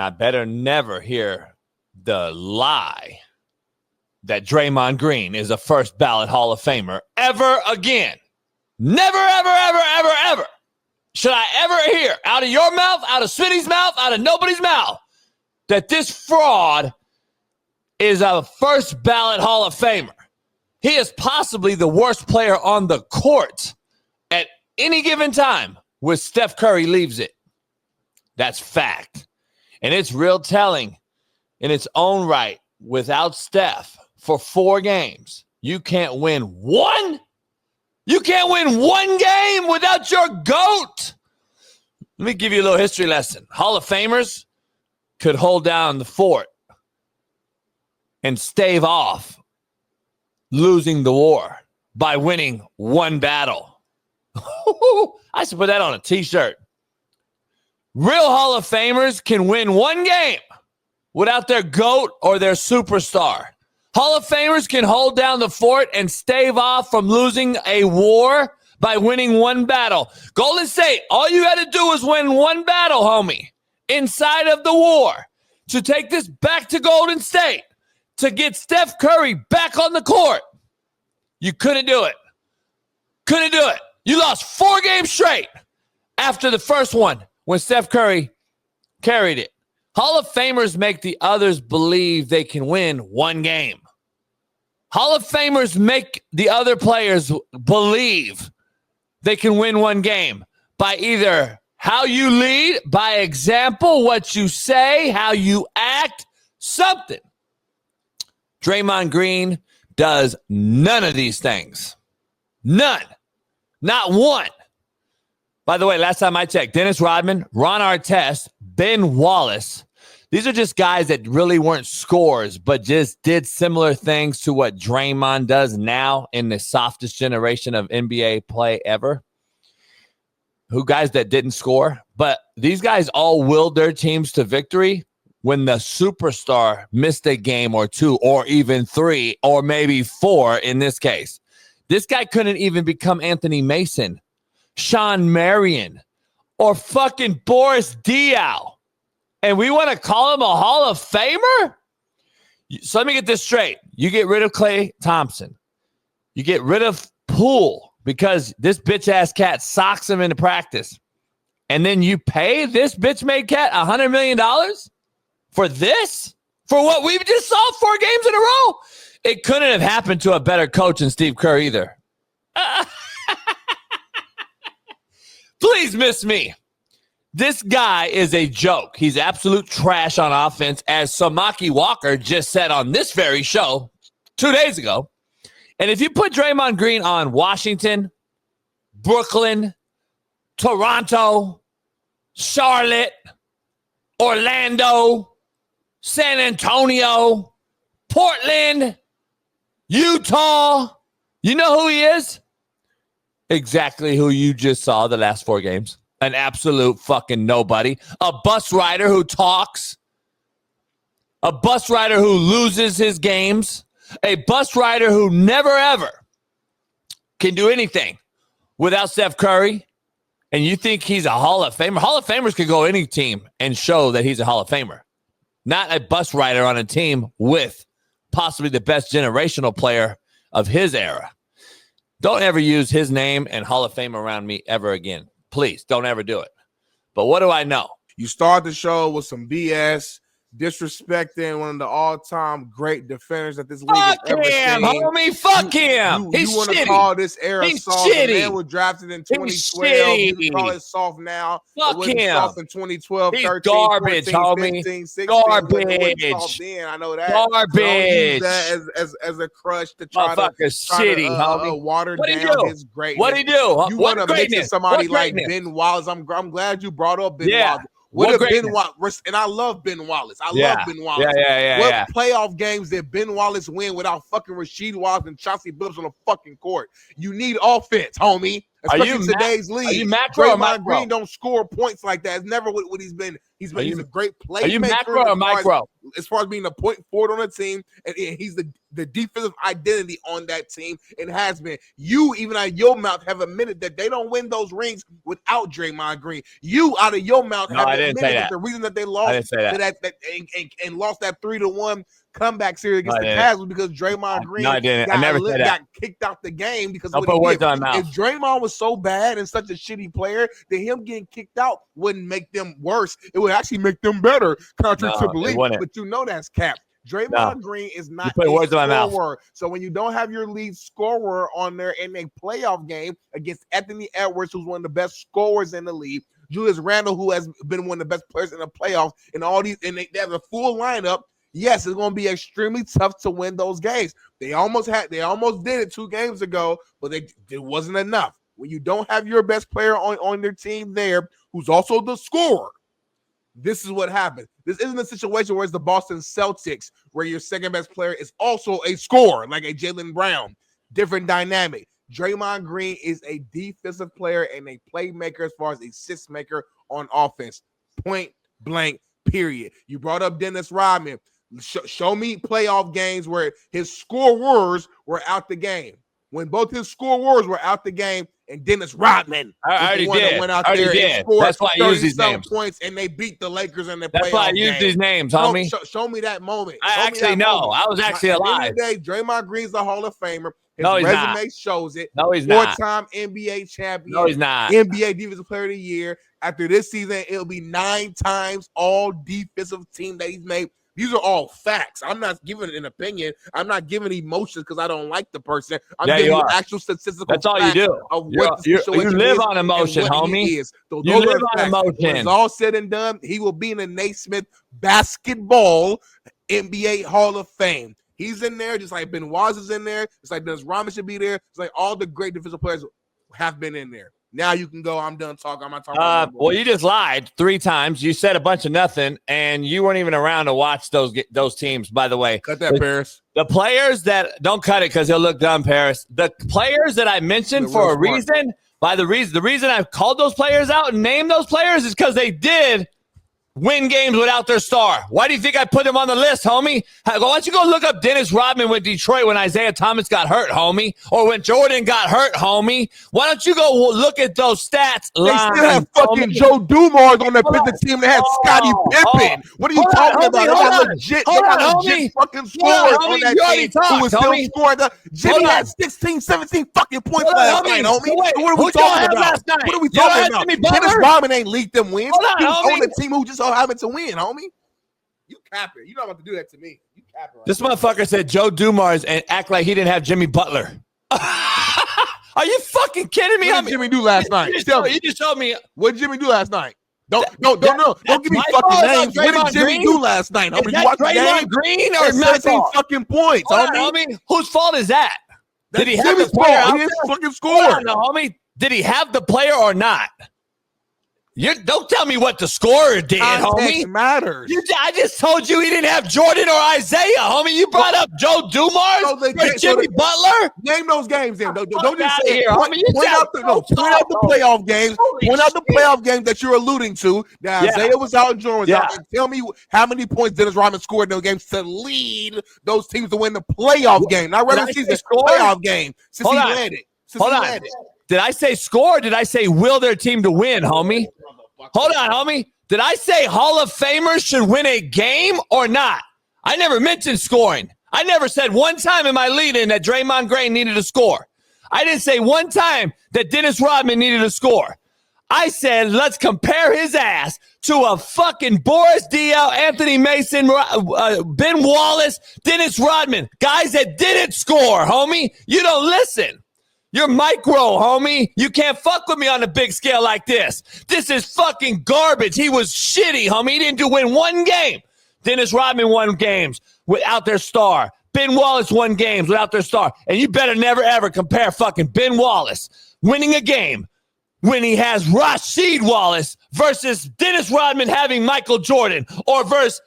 I better never hear the lie that Draymond Green is a first ballot Hall of Famer ever again. Never, ever, ever, ever, ever should I ever hear out of your mouth, out of Smitty's mouth, out of nobody's mouth that this fraud is a first ballot Hall of Famer. He is possibly the worst player on the court at any given time when Steph Curry leaves it. That's fact. And it's real telling in its own right. Without Steph for 4 games, you can't win one. You can't win one game without your GOAT. Let me give you a little history lesson. Hall of Famers could hold down the fort and stave off losing the war by winning one battle. I should put that on a t-shirt. Real Hall of Famers can win one game without their GOAT or their superstar. Hall of Famers can hold down the fort and stave off from losing a war by winning one battle. Golden State, all you had to do was win one battle, homie, inside of the war to take this back to Golden State, to get Steph Curry back on the court. You couldn't do it. Couldn't do it. You lost 4 games straight after the first one when Steph Curry carried it. Hall of Famers make the others believe they can win one game. Hall of Famers make the other players believe they can win one game by either how you lead, by example, what you say, how you act, something. Draymond Green does none of these things. None. Not one. By the way, last time I checked, Dennis Rodman, Ron Artest, Ben Wallace, these are just guys that really weren't scorers, but just did similar things to what Draymond does now in the softest generation of NBA play ever. Guys that didn't score, but these guys all willed their teams to victory when the superstar missed a game or 2 or even 3 or maybe 4 in this case. This guy couldn't even become Anthony Mason, Shaun Marion, or fucking Boris Diaw. And we want to call him a Hall of Famer? So let me get this straight. You get rid of Klay Thompson. You get rid of Poole because this bitch-ass cat socks him into practice. And then you pay this bitch-made cat $100 million for this? For what we just saw 4 games in a row? It couldn't have happened to a better coach than Steve Kerr either. Please miss me. This guy is a joke. He's absolute trash on offense, as Samaki Walker just said on this very show 2 days ago. And if you put Draymond Green on Washington, Brooklyn, Toronto, Charlotte, Orlando, San Antonio, Portland, Utah, you know who he is? Exactly who you just saw the last 4 games. An absolute fucking nobody. A bus rider who talks. A bus rider who loses his games. A bus rider who never, ever can do anything without Steph Curry. And you think he's a Hall of Famer? Hall of Famers could go any team and show that he's a Hall of Famer. Not a bus rider on a team with possibly the best generational player of his era. Don't ever use his name and Hall of Fame around me ever again. Please, don't ever do it. But what do I know? You start the show with some BS, disrespecting one of the all-time great defenders that this league has ever seen. Fuck him, homie. Fuck him. He's you want shitty. to call this era He's soft? shitty. The man was drafted in 2012. You can call it soft now. Fuck it wasn't him. soft in 2012, He's 13, garbage, 14, homie. 15, 16. Garbage. It wasn't soft then. I know that. Garbage. So don't use that as a crush to try to homie. water What'd he down do? his greatness. What'd he do? You What want to mix greatness? with somebody What like greatness? Ben Wallace. I'm glad you brought up Ben Yeah. Wallace. What What if Ben Wallace, and I love Ben Wallace. I love Ben Wallace. What playoff games did Ben Wallace win without fucking Rasheed Wallace and Chauncey Billups on the fucking court? You need offense, homie. Especially in today's league. Are you macro or micro? Green don't score points like that. It's never what he's been. He's a great playmaker. Are you macro or micro? as far as being a point forward on the team, and he's the defensive identity on that team and has been. You, even out of your mouth, have admitted that they don't win those rings without Draymond Green. You, out of your mouth, have admitted that the reason that they lost and lost that 3-1 comeback series against the Cavs was because Draymond Green got kicked out the game because of what he did. If Draymond was so bad and such a shitty player, then him getting kicked out wouldn't make them worse. It would actually make them better, contrary to belief. But you know that's cap. Draymond Green is not a scorer. So when you don't have your lead scorer on there in a playoff game against Anthony Edwards, who's one of the best scorers in the league, Julius Randle, who has been one of the best players in the playoffs, and all these, and they have a full lineup. Yes, it's going to be extremely tough to win those games. They almost did it 2 games ago, but it wasn't enough. When you don't have your best player on their team there, who's also the scorer, this is what happens. This isn't a situation where it's the Boston Celtics, where your second best player is also a scorer, like a Jaylen Brown. Different dynamic. Draymond Green is a defensive player and a playmaker as far as assist maker on offense. Point blank, period. You brought up Dennis Rodman. Show me playoff games where his scorers were out the game. When both his scorers were out the game, and Dennis Rodman went out there and scored. That's why I use these names. Points, and they beat the Lakers in the playoff. That's why I use these names, homie. Show me that moment. I actually know. I was actually alive. At the end of the day, Draymond Green's a Hall of Famer. His resume not. Shows it. No, he's not. 4-time NBA champion. No, he's not. NBA Defensive Player of the Year. After this season, it'll be 9 times all defensive team that he's made. These are all facts. I'm not giving an opinion. I'm not giving emotions because I don't like the person. I'm giving you actual statistical That's all you do. Of what you live on emotion, homie. So you live on emotion. When it's all said and done, he will be in the Naismith Basketball NBA Hall of Fame. He's in there, just like Ben Wallace is in there. It's like Dennis Rodman should be there. It's like all the great defensive players have been in there. Now you can go. I'm done talking. I'm not talking. Well, you just lied 3 times. You said a bunch of nothing, and you weren't even around to watch those teams. By the way, cut that, Paris. The players that don't cut it because he'll look dumb, Paris. The players that I mentioned for a reason. The reason I called those players out and named those players is because they did win games without their star. Why do you think I put him on the list, homie? Why don't you go look up Dennis Rodman with Detroit when Isaiah Thomas got hurt, homie? Or when Jordan got hurt, homie? Why don't you go look at those stats? They still have fucking Joe Dumars on that team that had Scottie Pippen. What are you talking about? They got legit fucking scorers on that team who was still scoring. Jimmy had 16, 17 fucking points last night, homie. What are we talking about? What are we talking about? Dennis Rodman ain't leaked them wins. He was on the team who just so happened to win, homie. You capping. You not about to do that to me. You capping. Right this motherfucker said Joe Dumars and act like he didn't have Jimmy Butler. Are you fucking kidding me? What did Jimmy do last night? You just told me. What did Jimmy do last night? Don't give me fucking names. What did Jimmy do last night? Homie, you watch the game? Green or 17 fucking points, homie? Whose fault is that? Did he have the player? He didn't fucking score. Homie. Did he have the player or not? Don't tell me what the scorer did, homie. Matters. I just told you he didn't have Jordan or Isaiah, homie. You brought up Joe Dumars or Jimmy Butler. Name those games then. Don't just say it. Point out the playoff games. Point out the playoff games that you're alluding to. Now, Isaiah was out and Jordan was out. And tell me how many points Dennis Rodman scored in those games to lead those teams to win the playoff game. Not regular season, playoff game. Since he landed. Hold on. Did I say score or did I say will their team to win, homie? Hold on, homie. Did I say Hall of Famers should win a game or not? I never mentioned scoring. I never said one time in my lead-in that Draymond Green needed to score. I didn't say one time that Dennis Rodman needed to score. I said let's compare his ass to a fucking Boris Diaw, Anthony Mason, Ben Wallace, Dennis Rodman. Guys that didn't score, homie. You don't listen. You're micro, homie. You can't fuck with me on a big scale like this. This is fucking garbage. He was shitty, homie. He didn't win one game. Dennis Rodman won games without their star. Ben Wallace won games without their star. And you better never, ever compare fucking Ben Wallace winning a game when he has Rasheed Wallace versus Dennis Rodman having Michael Jordan or versus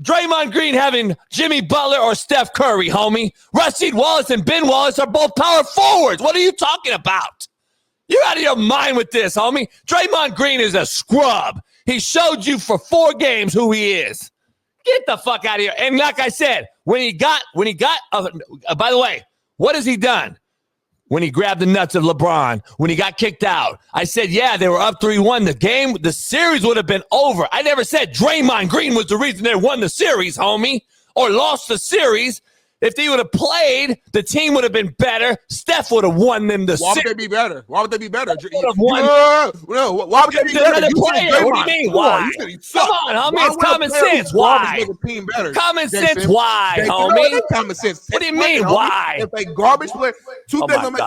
Draymond Green having Jimmy Butler or Steph Curry, homie. Rasheed Wallace and Ben Wallace are both power forwards. What are you talking about? You're out of your mind with this, homie. Draymond Green is a scrub. He showed you for 4 games who he is. Get the fuck out of here. And like I said, when he got, by the way, what has he done? When he grabbed the nuts of LeBron, when he got kicked out, I said, yeah, they were up 3-1. The series would have been over. I never said Draymond Green was the reason they won the series, homie, or lost the series. If they would have played, the team would have been better. Steph would have won them the series. Why would they be better? Why would they be better? No, why would they be better? Player. What do you mean, why? Come on, homie. It's common sense. Why? Common sense, why, homie? Common sense. What do you mean, why? If a garbage player, two things don't make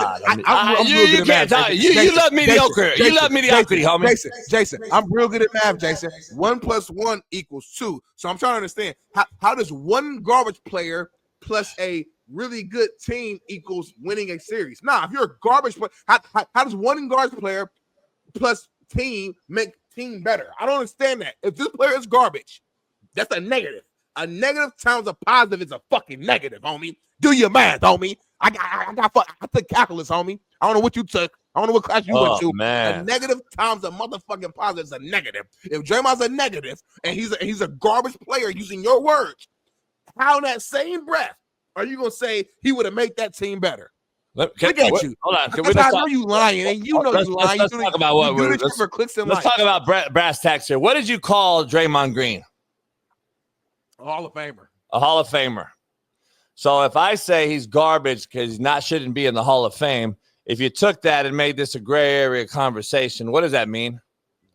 You can't talk. You love mediocre. You love mediocrity, homie. Jason, I'm real good at math, Jason. 1 + 1 = 2. So I'm trying to understand, how does one garbage player plus a really good team equals winning a series? Nah, if you're a garbage player, how does one garbage player plus team make team better? I don't understand that. If this player is garbage, that's a negative. A negative times a positive is a fucking negative, homie. Do your math, homie. I took calculus, homie. I don't know what you took. I don't know what class you went to. Man. A negative times a motherfucking positive is a negative. If Draymond's a negative and he's a garbage player using your words, how in that same breath are you gonna say he would have made that team better? Look at you. Hold on. I know you lying, and you know you lying. Let's talk about what we're. Let's talk about brass tacks here. What did you call Draymond Green? A Hall of Famer. A Hall of Famer. So if I say he's garbage because he shouldn't be in the Hall of Fame, if you took that and made this a gray area conversation, what does that mean?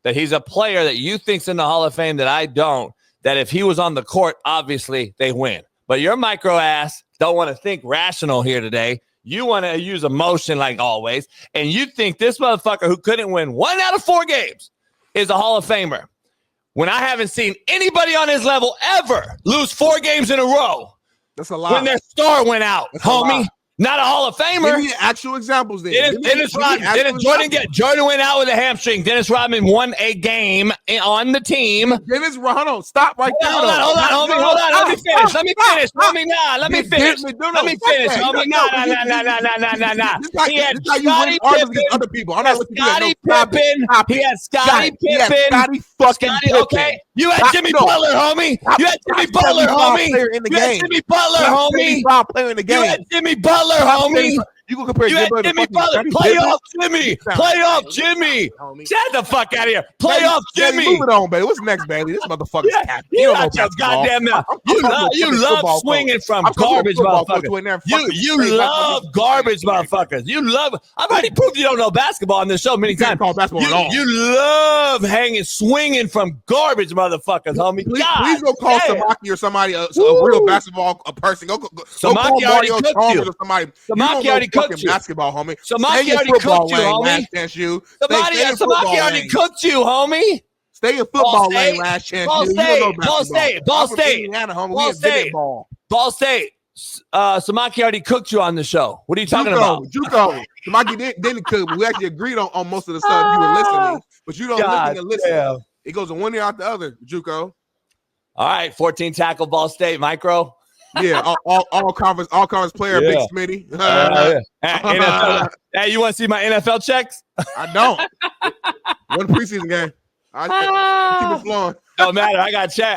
That he's a player that you think's in the Hall of Fame that I don't. That if he was on the court, obviously they win. But your micro ass don't want to think rational here today. You want to use emotion like always. And you think this motherfucker who couldn't win 1 out of 4 games is a Hall of Famer. When I haven't seen anybody on his level ever lose 4 games in a row. That's a lie. When their star went out, homie. Not a Hall of Famer. Give me actual examples then. Jordan went out with a hamstring. Dennis Rodman won a game on the team. Hold on. Stop right there. Hold on. Let me finish. Let me finish. Homie, Let me finish. Homie, nah. He had Scottie Pippen. He had Scottie Pippen. Okay. You had Jimmy Butler, homie. You had Jimmy Butler, homie. You had Jimmy Butler, homie. You had Jimmy Butler, homie. You can compare Jimmy Butler. Playoff Jimmy. Playoff Jimmy. Shut the fuck out of here. Playoff Jimmy. Move it on, baby. What's next, baby? This motherfucker's cat. You got your goddamn mouth. You love swinging from garbage motherfuckers. You love garbage motherfuckers. You love. I've already proved you don't know basketball on this show many times. You love swinging from garbage motherfuckers, homie. Please go call Samaki or somebody, a real basketball person. Go Samaki already cooked you. Samaki already cooked you. Basketball, homie. Samaki already cooked you, homie. Somebody already cooked you, homie. Stay in football lane, last chance. Ball State. Samaki already cooked you on the show. What are you talking about? JUCO. Samaki didn't cook, but we actually agreed on most of the stuff you were listening. But you don't listen. It goes in one ear out the other, JUCO. All right, 14 tackle Ball State, micro. Yeah, all conference player, Big Smitty. Hey, you want to see my NFL checks? I don't. One preseason game. I keep it flowing. Don't matter. I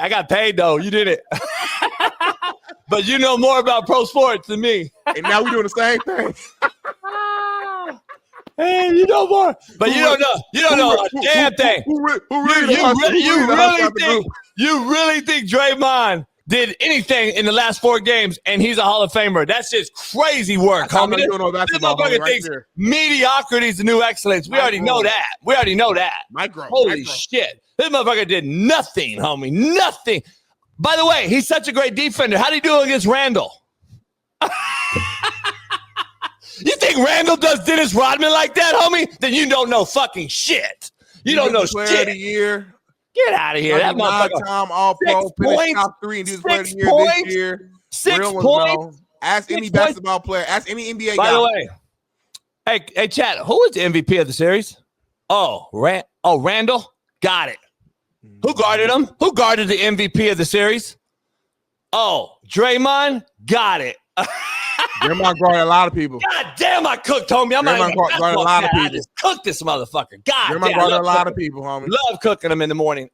got paid though. You did it. But you know more about pro sports than me. And now we're doing the same thing. Hey, you know more, but you don't know. You don't know a damn thing. You really think Draymond did anything in the last 4 games and he's a Hall of Famer? That's just crazy work, homie. This motherfucker thinks mediocrity is the new excellence. We already know that. Holy shit. This motherfucker did nothing, homie. Nothing. By the way, he's such a great defender. How did he do against Randall? You think Randall does Dennis Rodman like that, homie? Then you don't know fucking shit. You don't know player shit. Of the year. Get out of here. That motherfucker. Time All-Pro, finished top 3 and did player of the year this year. 6 points. Ask any basketball player. Ask any NBA guy. By the way, hey, chat. Who was the MVP of the series? Randall. Got it. Who guarded him? Who guarded the MVP of the series? Oh, Draymond. Got it. Draymond guarded a lot of people. God damn, I cooked, homie. Draymond guarded a lot of people. I just cooked this motherfucker. God Draymond guarded a lot of people, homie. Love cooking them in the morning.